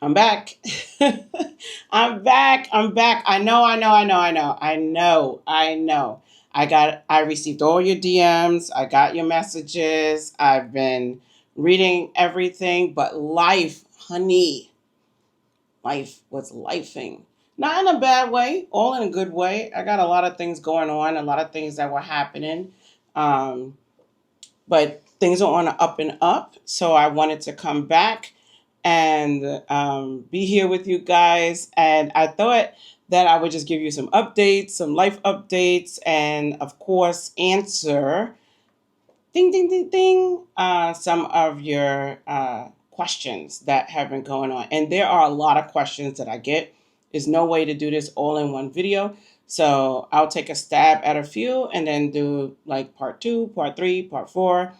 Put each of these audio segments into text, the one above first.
I'm back. I'm back. I'm back. I know. I received all your DMs. I got your messages. I've been reading everything, but life, honey, life was lifing. Not in a bad way, all in a good way. I got a lot of things going on, a lot of things that were happening. Um, but things are on an up and up. So I wanted to come back and be here with you guys. And I thought that I would just give you some updates, some life updates, and of course, answer ding, ding, ding, ding, some of your questions that have been going on. And there are a lot of questions that I get. There's no way to do this all in one video. So I'll take a stab at a few and then do like part 2, part 3, part 4.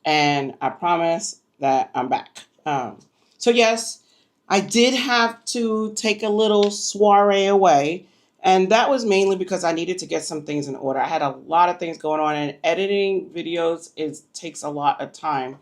And I promise that I'm back. So yes, I did have to take a little soiree away, and that was mainly because I needed to get some things in order. I had a lot of things going on, and editing videos takes a lot of time.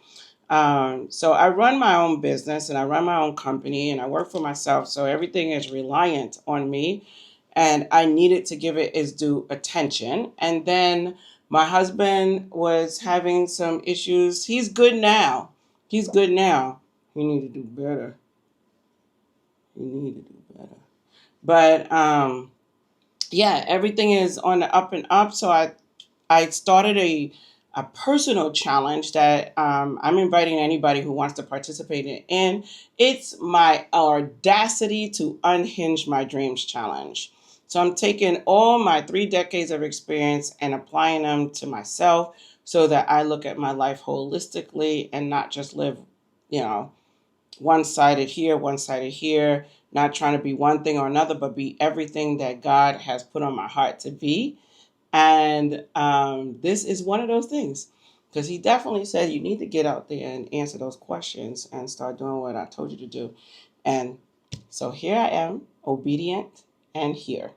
So I run my own business and I run my own company and I work for myself. So everything is reliant on me, and I needed to give it its due attention. And then my husband was having some issues. He's good now. He's good now. He need to do better. He need to do better. But yeah, everything is on the up and up. So I started a personal challenge that I'm inviting anybody who wants to participate in. It's my Audacity to Unhinge My Dreams challenge. So I'm taking all my 3 decades of experience and applying them to myself so that I look at my life holistically and not just live, you know, one sided here, not trying to be one thing or another, but be everything that God has put on my heart to be. And this is one of those things, because he definitely said you need to get out there and answer those questions and start doing what I told you to do. And so here I am, obedient and here.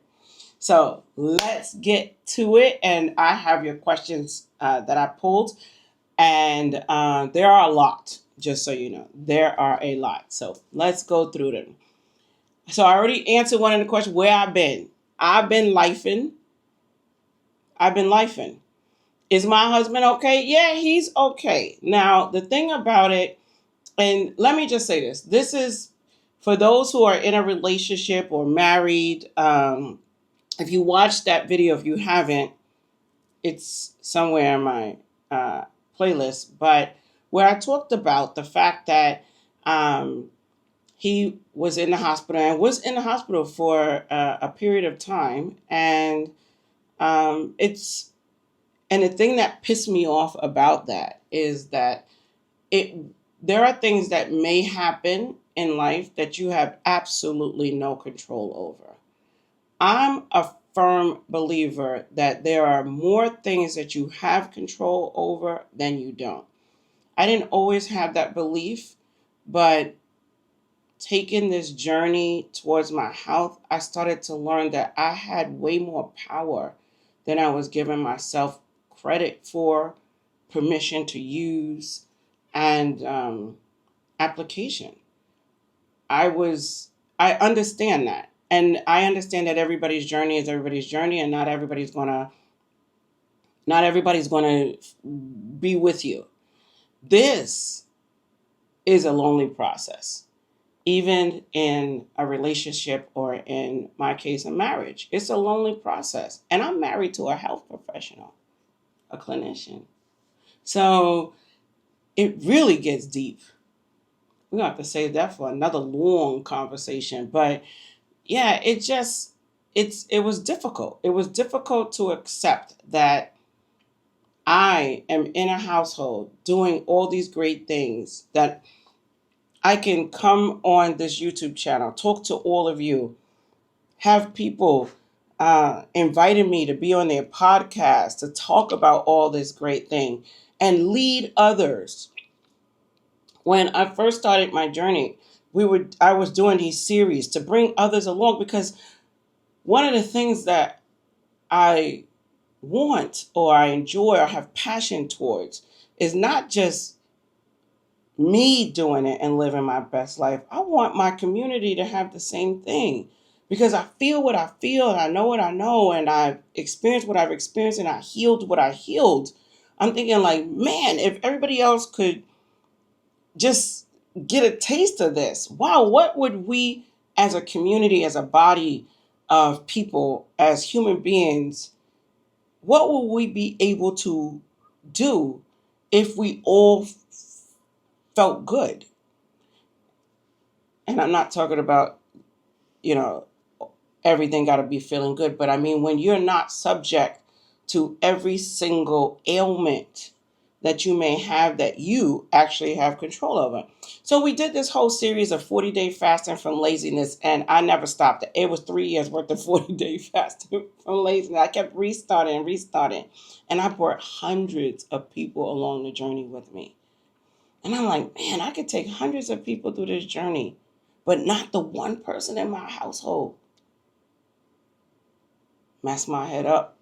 So let's get to it. And I have your questions that I pulled, and there are a lot, just so you know. There are a lot. So let's go through them. So I already answered one of the questions, where I've been. I've been lifing. I've been lifing. Is my husband okay? Yeah, he's okay. Now, the thing about it, and let me just say this. This is for those who are in a relationship or married. If you watched that video, if you haven't, it's somewhere in my playlist. But where I talked about the fact that he was in the hospital and was in the hospital for a period of time. And it's and the thing that pissed me off about that is that it there are things that may happen in life that you have absolutely no control over. I'm a firm believer that there are more things that you have control over than you don't. I didn't always have that belief, but taking this journey towards my health, I started to learn that I had way more power than I was giving myself credit for, permission to use, and application. I understand that. And I understand that everybody's journey is everybody's journey, and not everybody's gonna be with you. This is a lonely process, even in a relationship or in my case, a marriage. It's a lonely process. And I'm married to a health professional, a clinician. So it really gets deep. We're gonna have to save that for another long conversation. But yeah, it was difficult. It was difficult to accept that I am in a household doing all these great things, that I can come on this YouTube channel, talk to all of you, have people inviting me to be on their podcast to talk about all this great thing and lead others. When I first started my journey, I was doing these series to bring others along, because one of the things that I want or I enjoy or have passion towards is not just me doing it and living my best life, I want my community to have the same thing. Because I feel what I feel, and I know what I know, and I've experienced what I've experienced, and I healed what I healed. I'm thinking like, man, if everybody else could just get a taste of this, wow, what would we as a community, as a body of people, as human beings, what will we be able to do if we all felt good? And I'm not talking about, you know, everything got to be feeling good, but I mean, when you're not subject to every single ailment that you may have that you actually have control over. So we did this whole series of 40-day fasting from laziness, and I never stopped it. It was 3 years worth of 40-day fasting from laziness. I kept restarting, and I brought hundreds of people along the journey with me. And I'm like, man, I could take hundreds of people through this journey, but not the one person in my household. Mess my head up.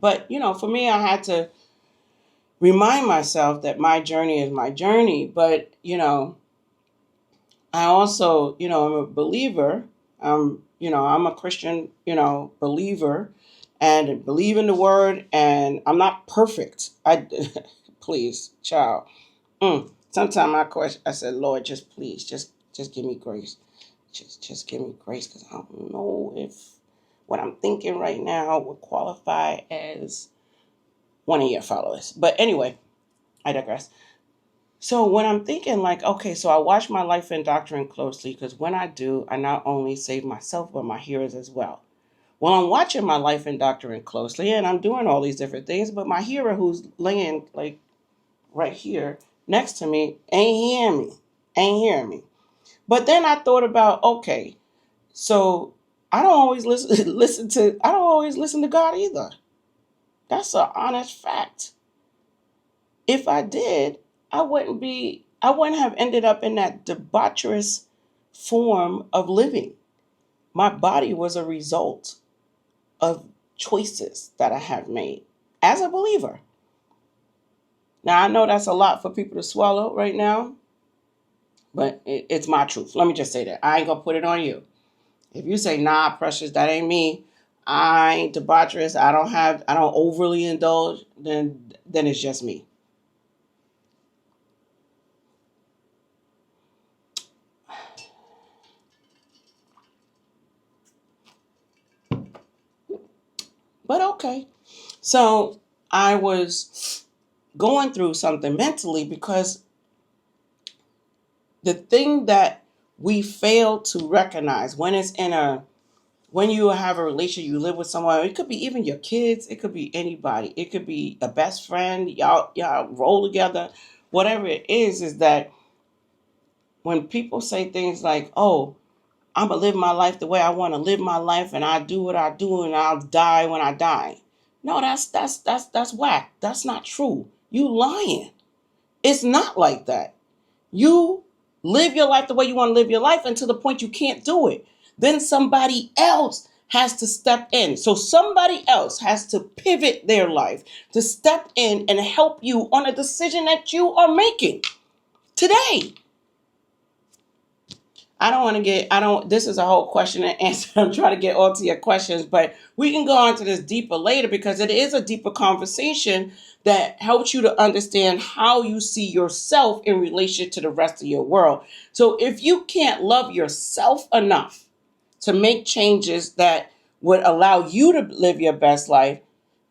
But, for me, I had to remind myself that my journey is my journey. But, I also, I'm a believer. I'm a Christian, believer, and believe in the word. And I'm not perfect. Please, child. Sometimes I said, Lord, just please, just give me grace. Just give me grace, because I don't know if what I'm thinking right now would qualify as one of your followers. But anyway, I digress. So when I'm thinking like, okay, so I watch my life and doctrine closely, because when I do, I not only save myself, but my hearers as well. Well, I'm watching my life and doctrine closely, and I'm doing all these different things, but my hearer, who's laying like right here next to me, ain't hearing me. But then I thought about, okay, so I don't always listen to God either. That's an honest fact. If I did, I wouldn't have ended up in that debaucherous form of living. My body was a result of choices that I have made as a believer. Now, I know that's a lot for people to swallow right now, but it's my truth. Let me just say that. I ain't going to put it on you. If you say, nah, Precious, that ain't me, I ain't debaucherous, I don't overly indulge, then it's just me. But okay. So I was going through something mentally, because the thing that we fail to recognize when you have a relationship, you live with someone, it could be even your kids, it could be anybody, it could be a best friend, y'all roll together, whatever it is that when people say things like, oh, I'm going to live my life the way I want to live my life, and I do what I do, and I'll die when I die. No, that's whack. That's not true. You lying. It's not like that. You live your life the way you want to live your life until the point you can't do it. Then somebody else has to step in. So somebody else has to pivot their life to step in and help you on a decision that you are making today. This is a whole question and answer. I'm trying to get all to your questions, but we can go on to this deeper later, because it is a deeper conversation that helps you to understand how you see yourself in relation to the rest of your world. So if you can't love yourself enough to make changes that would allow you to live your best life,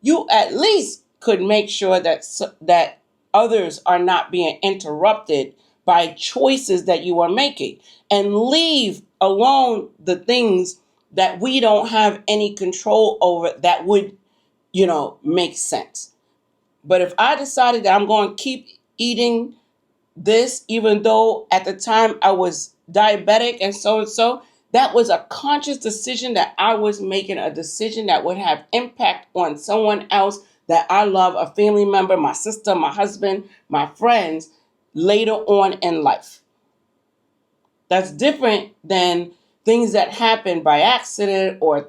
you at least could make sure that others are not being interrupted by choices that you are making, and leave alone the things that we don't have any control over that would, make sense. But if I decided that I'm going to keep eating this, even though at the time I was diabetic and so, that was a conscious decision that I was making, a decision that would have impact on someone else that I love, a family member, my sister, my husband, my friends, later on in life. That's different than things that happen by accident, or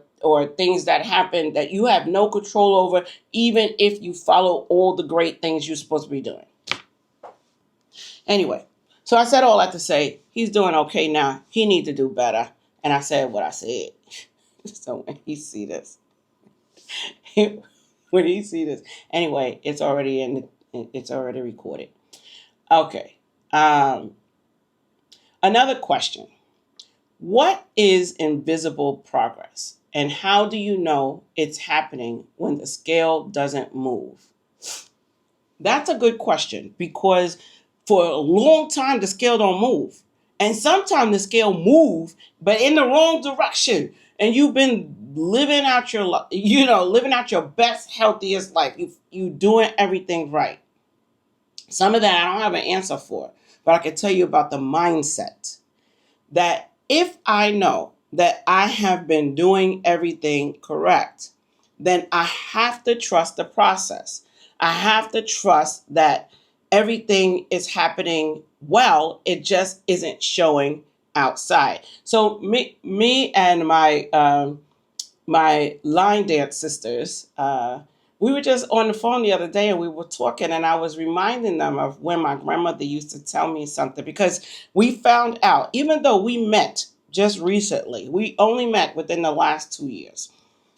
things that happen that you have no control over, even if you follow all the great things you're supposed to be doing. Anyway, so I said all that to say he's doing okay now. He needs to do better. And I said what I said. So when he see this, when he see this, anyway, it's already recorded. Okay. Another question. What is invisible progress? And how do you know it's happening when the scale doesn't move? That's a good question because for a long time the scale don't move. And sometimes the scale move, but in the wrong direction. And you've been living out your living out your best, healthiest life. You doing everything right. Some of that I don't have an answer for, but I can tell you about the mindset that if I know that I have been doing everything correct, then I have to trust the process. I have to trust that everything is happening well. It just isn't showing outside. So me and my line dance sisters, we were just on the phone the other day and we were talking, and I was reminding them of when my grandmother used to tell me something, because we found out, even though we met just recently, we only met within the last 2 years.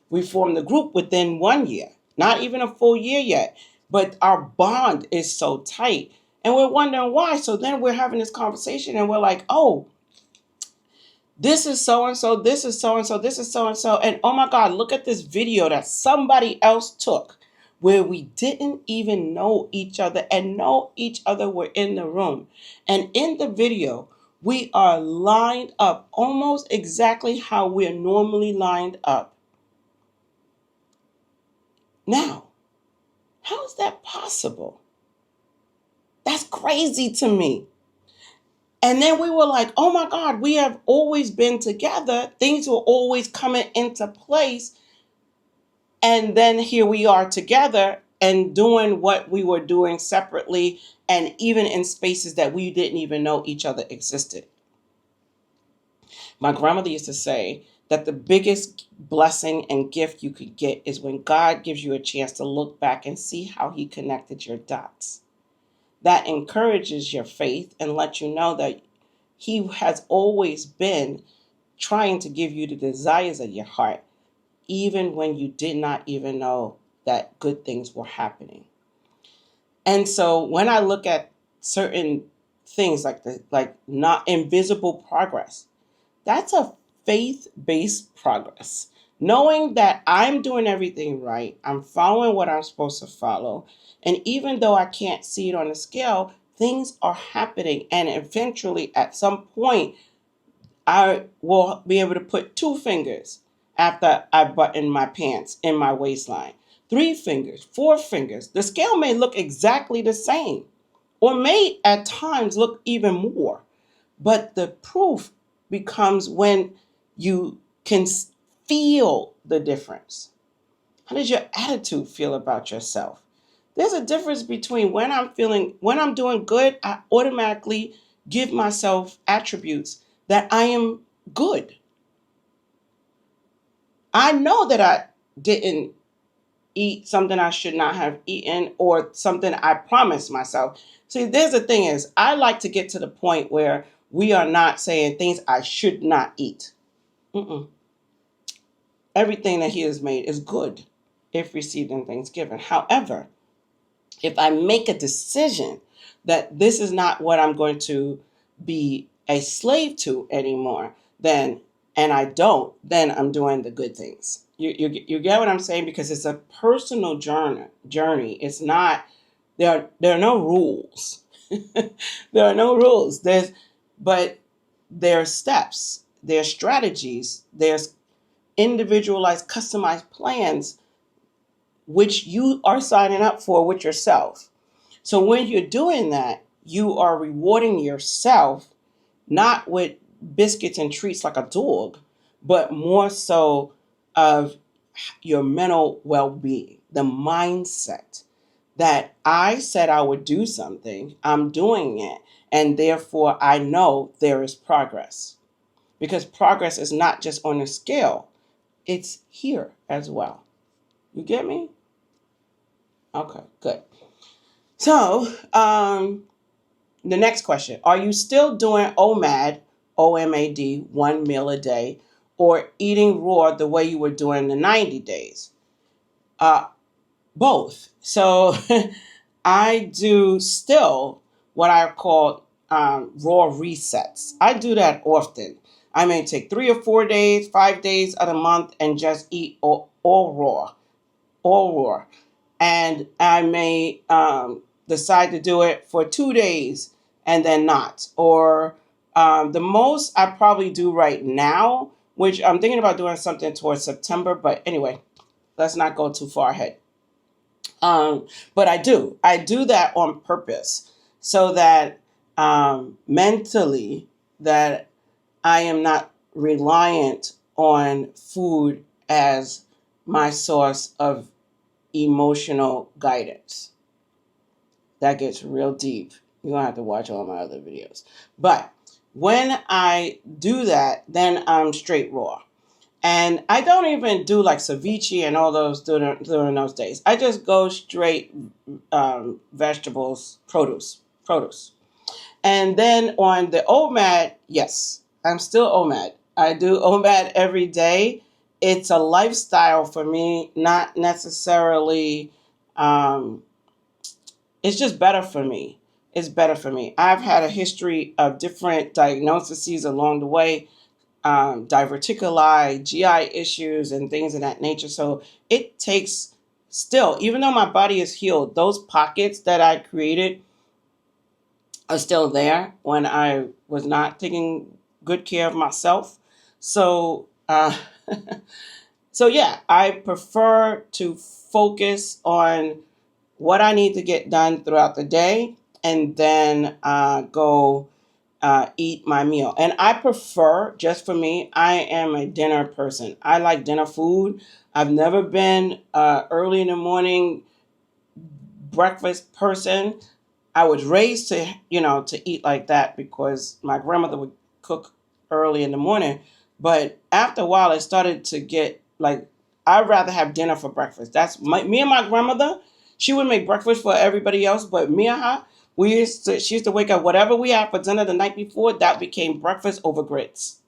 We formed the group within 1 year, not even a full year yet, but our bond is so tight. And we're wondering why. So then we're having this conversation and we're like, oh, this is so and so, this is so and so, this is so and so. And oh my God, look at this video that somebody else took where we didn't even know each other and know each other were in the room. And in the video, we are lined up almost exactly how we're normally lined up. Now, how is that possible? That's crazy to me. And then we were like, oh my God, we have always been together. Things were always coming into place. And then here we are together and doing what we were doing separately, and even in spaces that we didn't even know each other existed. My grandmother used to say that the biggest blessing and gift you could get is when God gives you a chance to look back and see how he connected your dots. That encourages your faith and lets you know that he has always been trying to give you the desires of your heart, even when you did not even know that good things were happening. And so when I look at certain things like not invisible progress, that's a faith-based progress. Knowing that I'm doing everything right, I'm following what I'm supposed to follow, and even though I can't see it on the scale, things are happening, and eventually at some point I will be able to put 2 fingers after I button my pants in my waistline. 3 fingers, 4 fingers. The scale may look exactly the same, or may at times look even more. But the proof becomes when you can feel the difference. How does your attitude feel about yourself? There's a difference between when I'm doing good, I automatically give myself attributes that I am good. I know that I didn't eat something I should not have eaten, or something I promised myself. See, there's the thing is, I like to get to the point where we are not saying things I should not eat. Mm-mm. Everything that he has made is good if received in thanksgiving. However, if I make a decision that this is not what I'm going to be a slave to anymore, then, and I don't, then I'm doing the good things. You get what I'm saying? Because it's a personal journey. It's not, there are no rules. There are no rules. But there are steps, there's strategies, there's individualized, customized plans which you are signing up for with yourself. So when you're doing that, you are rewarding yourself not with biscuits and treats like a dog, but more so of your mental well-being, the mindset that I said I would do something, I'm doing it, and therefore I know there is progress. Because progress is not just on a scale, it's here as well. You get me? Okay, good. So, The next question, are you still doing OMAD, OMAD, one meal a day, or eating raw the way you were doing the 90 days? Uh, Both. So I do still what I call raw resets. I do that often. I may take 3 or 4 days, 5 days of the month and just eat all raw, all raw. And I may decide to do it for 2 days and then not. Or the most I probably do right now, which I'm thinking about doing something towards September, but anyway, let's not go too far ahead. But I do that on purpose so that mentally that I am not reliant on food as my source of emotional guidance. That gets real deep. You're going to have to watch all my other videos. But when I do that, then I'm straight raw. And I don't even do like ceviche and all those during those days. I just go straight vegetables, produce. And then on the OMAD, yes, I'm still OMAD. I do OMAD every day. It's a lifestyle for me, not necessarily. Um, it's just better for me. It's better for me. I've had a history of different diagnoses along the way, diverticuli, GI issues, and things of that nature. So it takes still, even though my body is healed, those pockets that I created are still there when I was not taking good care of myself. So, so yeah, I prefer to focus on what I need to get done throughout the day and then go eat my meal. And I prefer, just for me, I am a dinner person. I like dinner food. I've never been early in the morning breakfast person. I was raised to, to eat like that because my grandmother would cook early in the morning. But after a while, it started to get like, I'd rather have dinner for breakfast. Me and my grandmother. She would make breakfast for everybody else, but me and her, she used to wake up, whatever we had for dinner the night before, that became breakfast over grits.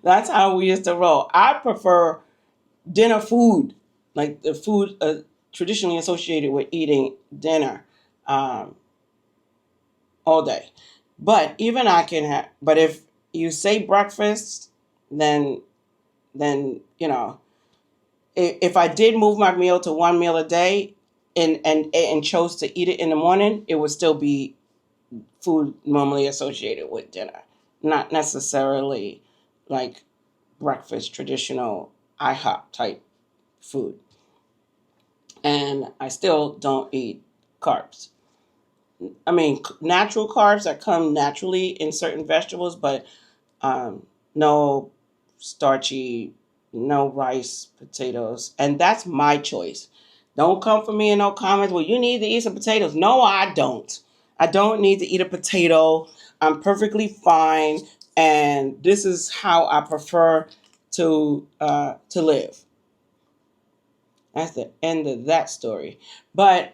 That's how we used to roll. I prefer dinner food, like the food traditionally associated with eating dinner um, all day. But even I can have. But if you say breakfast, then if I did move my meal to one meal a day, and chose to eat it in the morning, it would still be food normally associated with dinner, not necessarily like breakfast traditional IHOP type food. And I still don't eat carbs. I mean, natural carbs that come naturally in certain vegetables, but no starchy, no rice, potatoes. And that's my choice. Don't come for me in no comments. Well, you need to eat some potatoes. No, I don't. I don't need to eat a potato. I'm perfectly fine. And this is how I prefer to live. That's the end of that story. But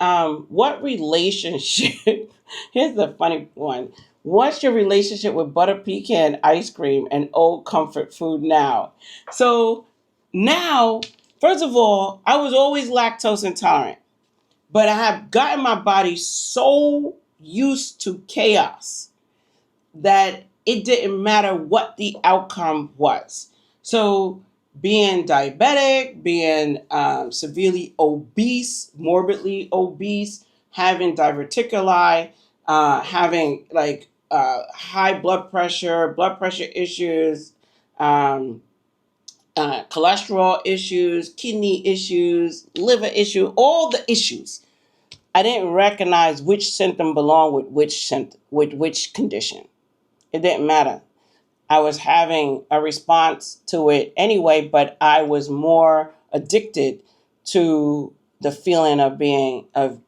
what relationship? Here's the funny one. What's your relationship with butter pecan ice cream and old comfort food now? So now, first of all, I was always lactose intolerant, but I have gotten my body so used to chaos that it didn't matter what the outcome was. So, being diabetic, being severely obese, morbidly obese, having diverticuli, having like high blood pressure issues, um, cholesterol issues, kidney issues, liver issue, all the issues. I didn't recognize which symptom belonged with which condition. It didn't matter. I was having a response to it anyway, but I was more addicted to the feeling of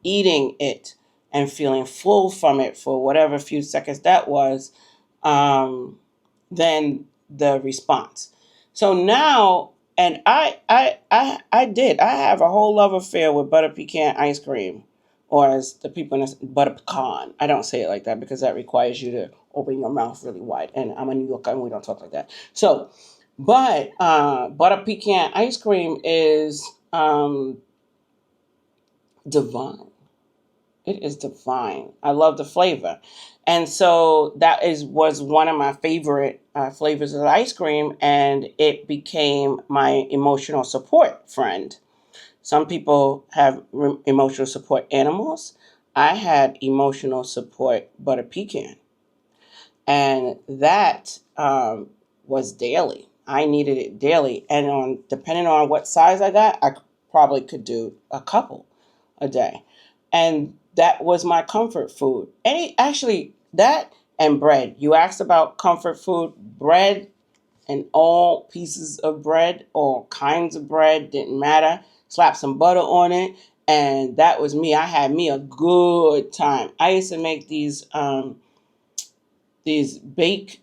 eating it and feeling full from it for whatever few seconds that was, than the response. So now, and I have a whole love affair with butter pecan ice cream. or as the people in this, butter pecan. I don't say it like that because that requires you to open your mouth really wide. And I'm a New Yorker and we don't talk like that. So, but butter pecan ice cream is divine. It is divine. I love the flavor. And so that was one of my favorite flavors of ice cream, and it became my emotional support friend. Some people have emotional support animals. I had emotional support butter pecan, and that was daily. I needed it daily, and depending on what size I got, I probably could do a couple a day, and that was my comfort food. Actually, that and bread. You asked about comfort food, bread, and all pieces of bread, all kinds of bread, didn't matter. Slap some butter on it, and that was me. I had me a good time. I used to make these bake.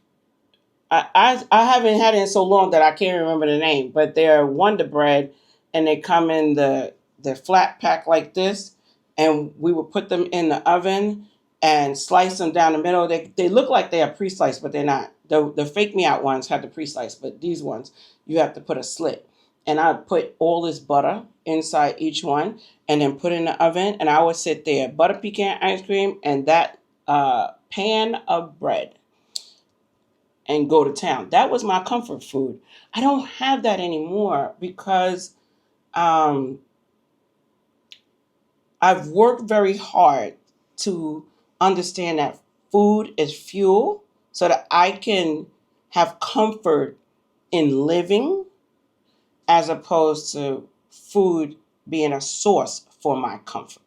I haven't had it in so long that I can't remember the name, but they're Wonder Bread, and they come in the flat pack like this, and we would put them in the oven and slice them down the middle. They look like they are pre-sliced, but they're not. The fake me out ones have the pre-slice, but these ones you have to put a slit. And I put all this butter inside each one, and then put it in the oven, and I would sit there, butter pecan ice cream, and that pan of bread, and go to town. That was my comfort food. I don't have that anymore because um, I've worked very hard to understand that food is fuel so that I can have comfort in living as opposed to food being a source for my comfort.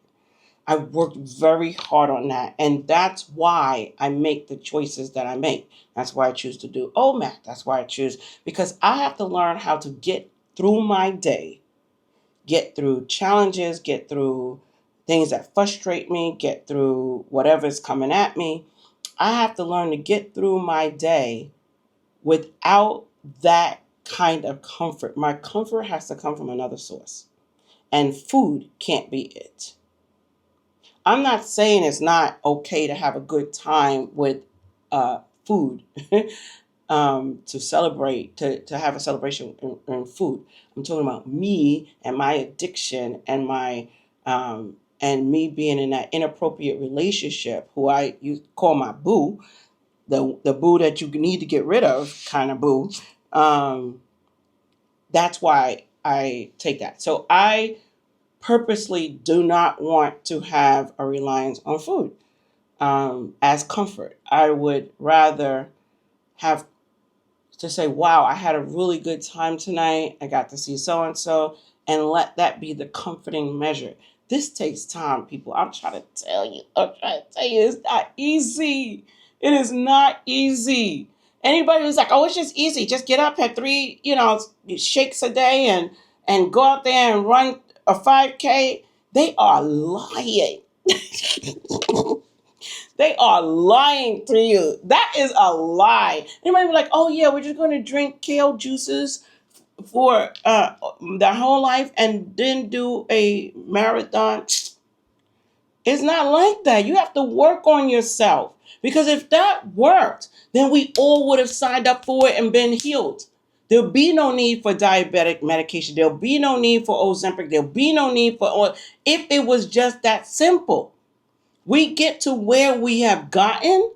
I've worked very hard on that. And that's why I make the choices that I make. That's why I choose to do OMAD. That's why I choose, because I have to learn how to get through my day, get through challenges, get through things that frustrate me, get through whatever's coming at me. I have to learn to get through my day without that kind of comfort. My comfort has to come from another source, and food can't be it. I'm not saying it's not okay to have a good time with food, to celebrate, to have a celebration in food. I'm talking about me and my addiction and and me being in that inappropriate relationship, who you call my boo, the boo that you need to get rid of, kind of boo. Um, that's why I take that. So I purposely do not want to have a reliance on food as comfort. I would rather have to say, wow, I had a really good time tonight. I got to see so and so, and let that be the comforting measure. This takes time, people. I'm trying to tell you. It's not easy. It is not easy. Anybody who's like, oh, it's just easy. Just get up, have three, shakes a day, and go out there and run a 5K. They are lying. They are lying to you. That is a lie. They might be like, oh yeah, we're just going to drink kale juices for their whole life and then do a marathon. It's not like that. You have to work on yourself. Because if that worked, then we all would have signed up for it and been healed. There'll be no need for diabetic medication. There'll be no need for Ozempic. There'll be no need for oil. If it was just that simple. We get to where we have gotten,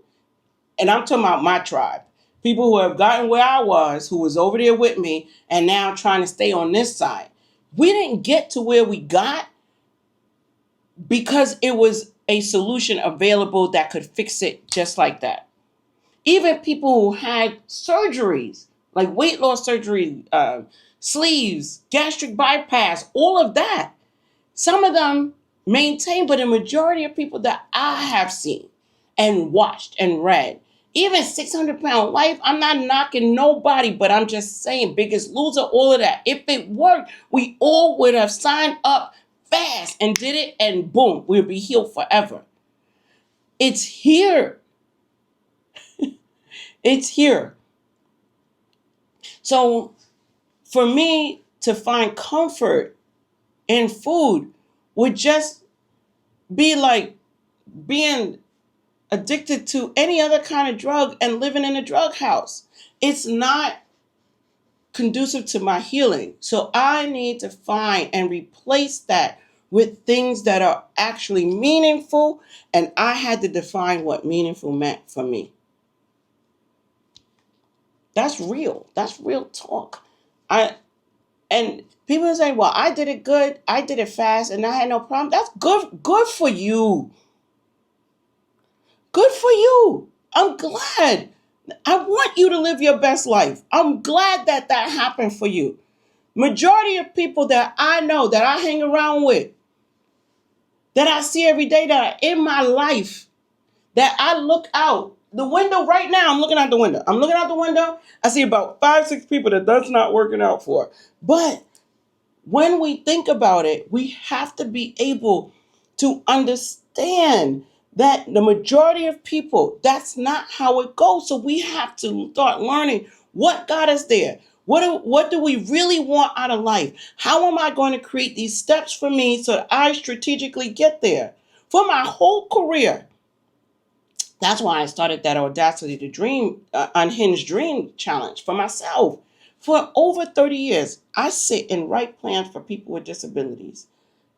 and I'm talking about my tribe. People who have gotten where I was, who was over there with me, and now trying to stay on this side. We didn't get to where we got because it was a solution available that could fix it just like that. Even people who had surgeries, like weight loss surgery, sleeves, gastric bypass, all of that. Some of them maintain, but a majority of people that I have seen and watched and read, even 600-pound life, I'm not knocking nobody, but I'm just saying, Biggest Loser, all of that. If it worked, we all would have signed up fast and did it, and boom, we'll be healed forever. It's here. It's here. So for me to find comfort in food would just be like being addicted to any other kind of drug and living in a drug house. It's not conducive to my healing. So I need to find and replace that with things that are actually meaningful. And I had to define what meaningful meant for me. That's real. That's real talk. And people say, well, I did it good. I did it fast and I had no problem. That's good for you. Good for you. I'm glad. I want you to live your best life. I'm glad that that happened for you. Majority of people that I know, that I hang around with, that I see every day, that are in my life, that I look out the window right now. I'm looking out the window. I see about 5-6 people that that's not working out for. But when we think about it, we have to be able to understand that the majority of people, that's not how it goes. So we have to start learning what got us there. What do we really want out of life? How am I going to create these steps for me so that I strategically get there? For my whole career, that's why I started that Audacity to Dream, Unhinged Dream Challenge for myself. For over 30 years, I sit and write plans for people with disabilities,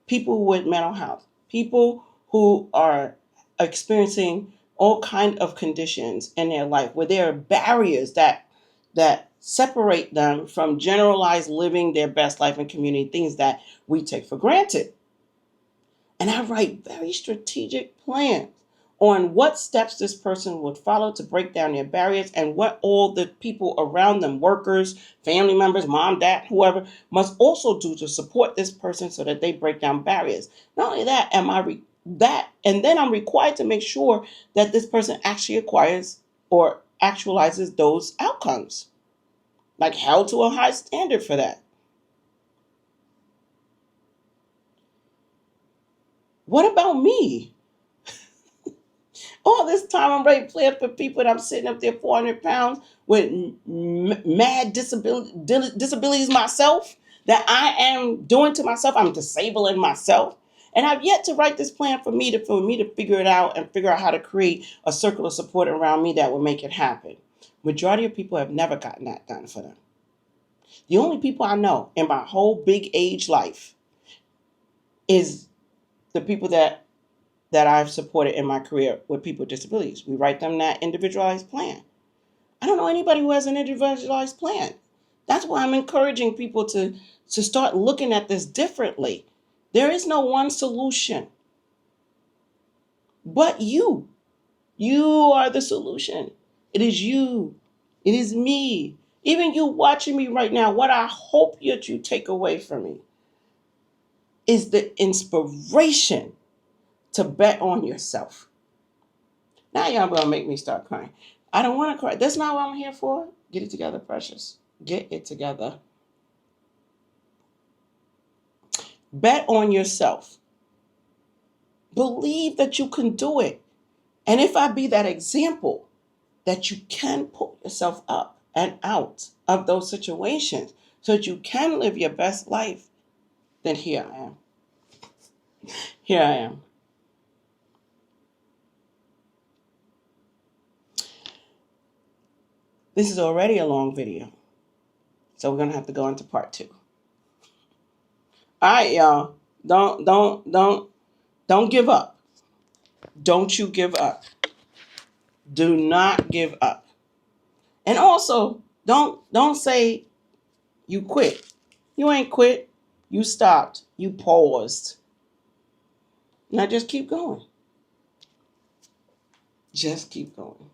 people with mental health, people who are experiencing all kinds of conditions in their life where there are barriers that separate them from generalized living their best life in community, things that we take for granted. And I write very strategic plans on what steps this person would follow to break down their barriers and what all the people around them, workers, family members, mom, dad, whoever, must also do to support this person so that they break down barriers. Not only that, and then I'm required to make sure that this person actually acquires or actualizes those outcomes, like held to a high standard for that. What about me? All this time I'm ready to play up for people and I'm sitting up there 400 pounds with mad disabilities myself that I am doing to myself. I'm disabling myself. And I've yet to write this plan for me to figure it out and figure out how to create a circle of support around me that will make it happen. Majority of people have never gotten that done for them. The only people I know in my whole big age life is the people that I've supported in my career with people with disabilities. We write them that individualized plan. I don't know anybody who has an individualized plan. That's why I'm encouraging people to start looking at this differently. There is no one solution but you. You are the solution. It is you. It is me. Even you watching me right now, what I hope that you take away from me is the inspiration to bet on yourself. Now y'all gonna make me start crying. I don't want to cry. That's not what I'm here for. Get it together, precious. Get it together. Bet on yourself. Believe that you can do it. And if I be that example, that you can pull yourself up and out of those situations so that you can live your best life, then here I am. Here I am. This is already a long video, so we're going to have to go into part 2. All right, y'all. Don't give up. Don't you give up. Do not give up. And also, don't say you quit. You ain't quit. You stopped. You paused. Now just keep going. Just keep going.